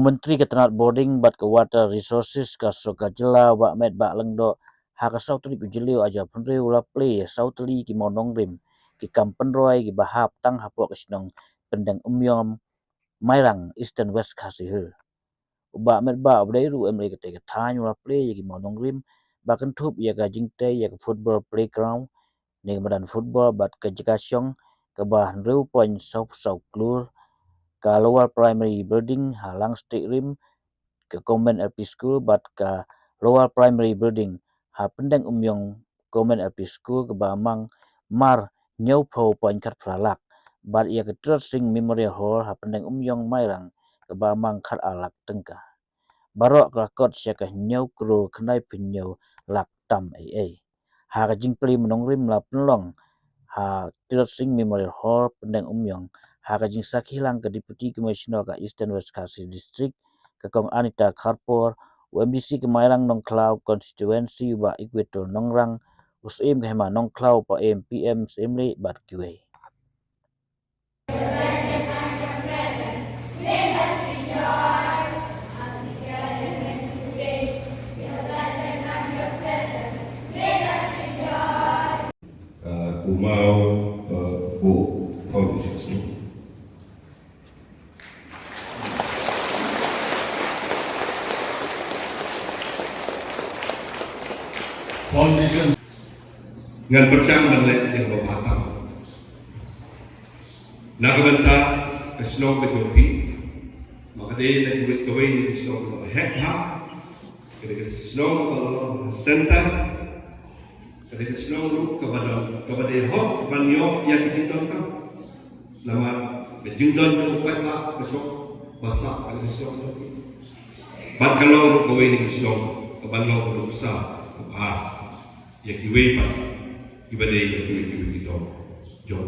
Menteri Ketenat Boarding bat ke Water Resources ka soka jela wa met ba lengdo ha ka sautri ku jelio aja penre ula play sautli ki monong rim ki kampen roi ki bahap tang hapok isnong pendeng umyom mairang Eastern West Khasi ba met ba bdai ru emre ke te thany ula play ki monong rim ba kan thup ya ka jingte ya ka football playground ni badan football bat ke jikasyong ke ba ru point sau klur ka lower primary building halang stick rim ke Comment LP School bat ka lower primary building ha pendeng umyong Comment LP School ke bamang mar nyau pho point khat pralak bat ia ke Sing Memorial Hall ha pendeng umyong mairang ke bamang khat alak tengka barok rakot sia ke nyau kro knai penyau lak tam ai ha ka jingpli menong rim la penlong ha Sing Memorial Hall pendeng umyong ha ka jing sakhilang ke Deputy Commissioner ka Eastern West Khasi District ke kong Anita Kharpor UMDC ke Mairang Nongklau constituency wa Equator Nongrang usim ke hema Nongklau pa MPM semle bat kiwe Kumau Bu Foundation. Foundation ngan bersama dengan yang berbatang. Nak bentar kesno ke Jopi, maka dia nak buat kawai ni kesno ke Hekha, kerana kesno ke Center, kerana kesno kepada Hok Banyo yang dijinton kan, nama dijinton yang buat pak besok basak pada kesno Jopi. Bak kalau kawai ni kesno ke Banyo berusaha yang kiwei pak kepada yang kiwei kita jom.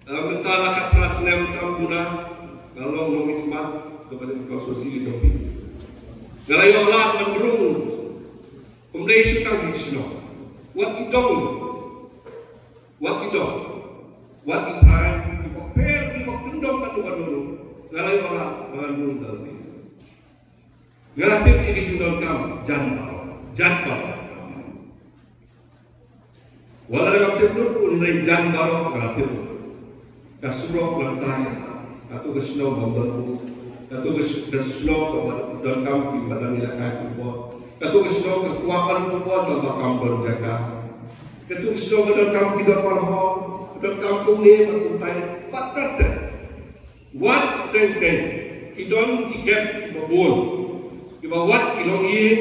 Mentara kat prasnem tambuna kalau nomik mat kepada konsorsi itu. Kalau yang lain menderung kemudian suka disno. What time kita per kita tendong kan dulu. Kalau yang lain menderung tadi. Ngatik ini tendong kam jantar. Walau dalam tidur pun renjang baru ngatik. Kasurok lantaran atau kesno membantu atau kesno dalam kampi badan ilakai kuat atau kesno kekuatan kuat dalam kampung jaga atau kesno dalam kampi dalam hal dalam kampung ni berpuntai bakat deh wat teng kidon kikep babul kiba wat kilong ini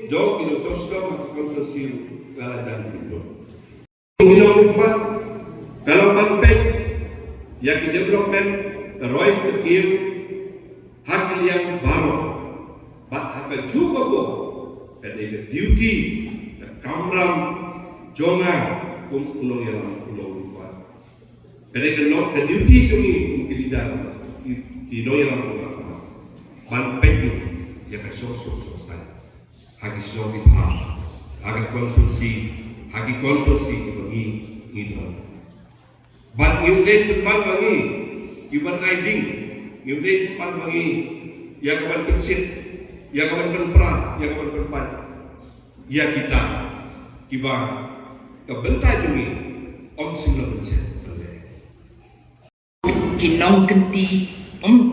jauh kilong sosok konsorsi ngalajan tidur kilong empat dalam manpek yang development roy kecil hak yang baru bat hak juga boh dan duty kamram jonga unong yang unong kuat jadi ke duty kami mungkin tidak di yang ban peju yang ke sosok selesai hak sosok hak konsulsi ini dong. But you need to pan bangi, you want hiding, you need pan bangi, ya kawan pensit, ya kawan penpra, ya kawan penpat, ya kita, kiba, kebentai jumi, om sila pensit. Kinong kenti,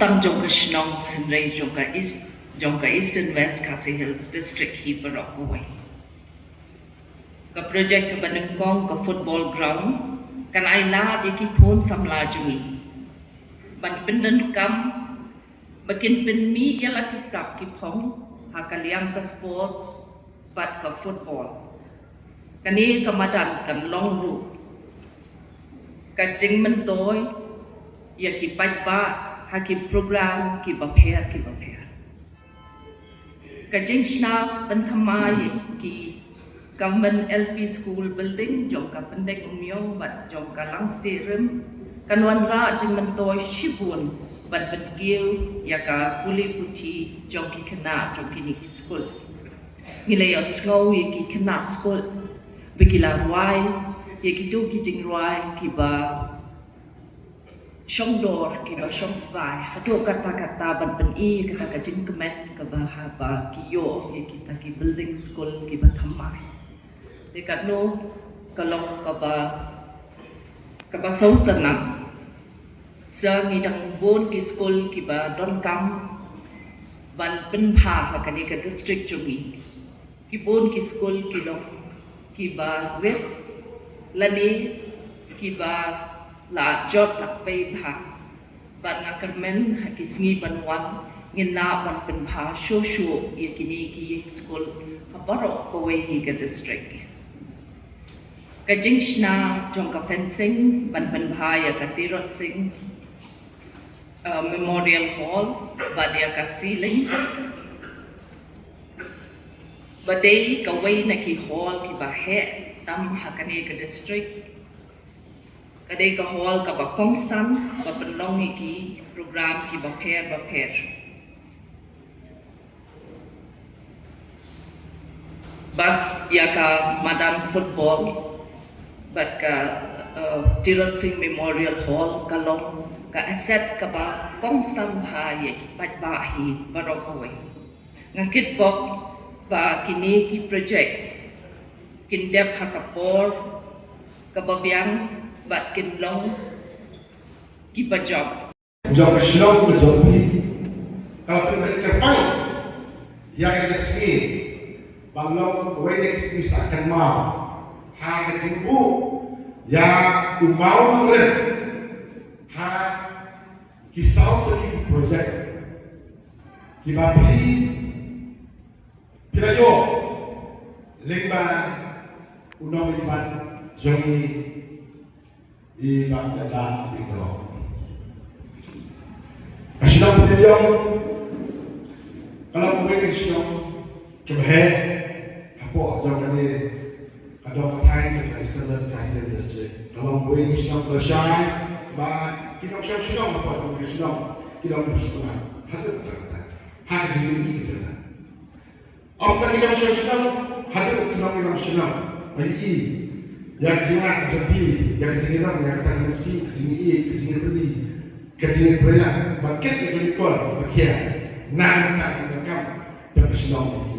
tam jongka shnong, henry jongka Eastern West Khasi Hills District hi perokoi. Ke projek ke Banengkong ke football ground. Kan aila di kikun samla jumi ban penden kam bakin penmi yala kisap kipong hakaliam ke sports bat ke football kani kamadan kan long ru ka jing mentoy ya ki ba haki program ki baper ka jing sna ban thamai ki Government LP School Building jongka pendek umyong bat jongka lang stadium kanwan ra jeng mentoy shibun bat betgiu yaka puli puti jongki kena jongki ni school ngilay osngau yaki kena school begila ruai yaki tu ki jing ruai ki ba Shongdor kiba shongsvai hado kata-kata ban pen I kata ka jin kemen ka bahaba kiyo ye kita ki building school kiba thamai dekat no kalok ka ba saus tanang sa ngidang bon ki school kiba don kam ban pen pha ka ni ka district chungi ki bon ki school kilok kiba wet lani kiba la job la pay bha ban nga kermen kisngi banwan ngina ban pen bha sho ye kini ki school habaro ko we hi ga district ka jingshna jong ka fencing ban pen bha ya ka tirot sing memorial hall badia ka ceiling badai ka we na ki hall ki ba he tam ha kani ka district kadai ka hall ka ba kongsan ba penong iki program ki ba pair but ya ka madam football but ka Tirot Singh Memorial Hall kalong ka asset ka ba kongsan ha ye ki pat ba hi barokoy ngakit bok ba kini ki project kindep ha ka por ka babyang bat kin long ki ba job Job Shlong ke job ni kalau pergi ke pang yang ke sini balong wei ke sini akan mau ha ke timbu ya umau le ha kisau tadi project ki ba pi pila yo lengba unong libat jongi di Baghdad itu. Asyik beliau kalau boleh asyik kebeh apa aja kali ada pakai kita istilah sekali industri. Kalau boleh asyik bersai, bah kita asyik apa tu asyik kita bersama. Ada kata, ada jenis itu. Om tadi kita asyik ada kita asyik. Bagi yang jinak jadi yang jinang yang kata mesti jingi tadi kejingan terina bangkit yang kelipon berkian nang tak jinakam dan kesenang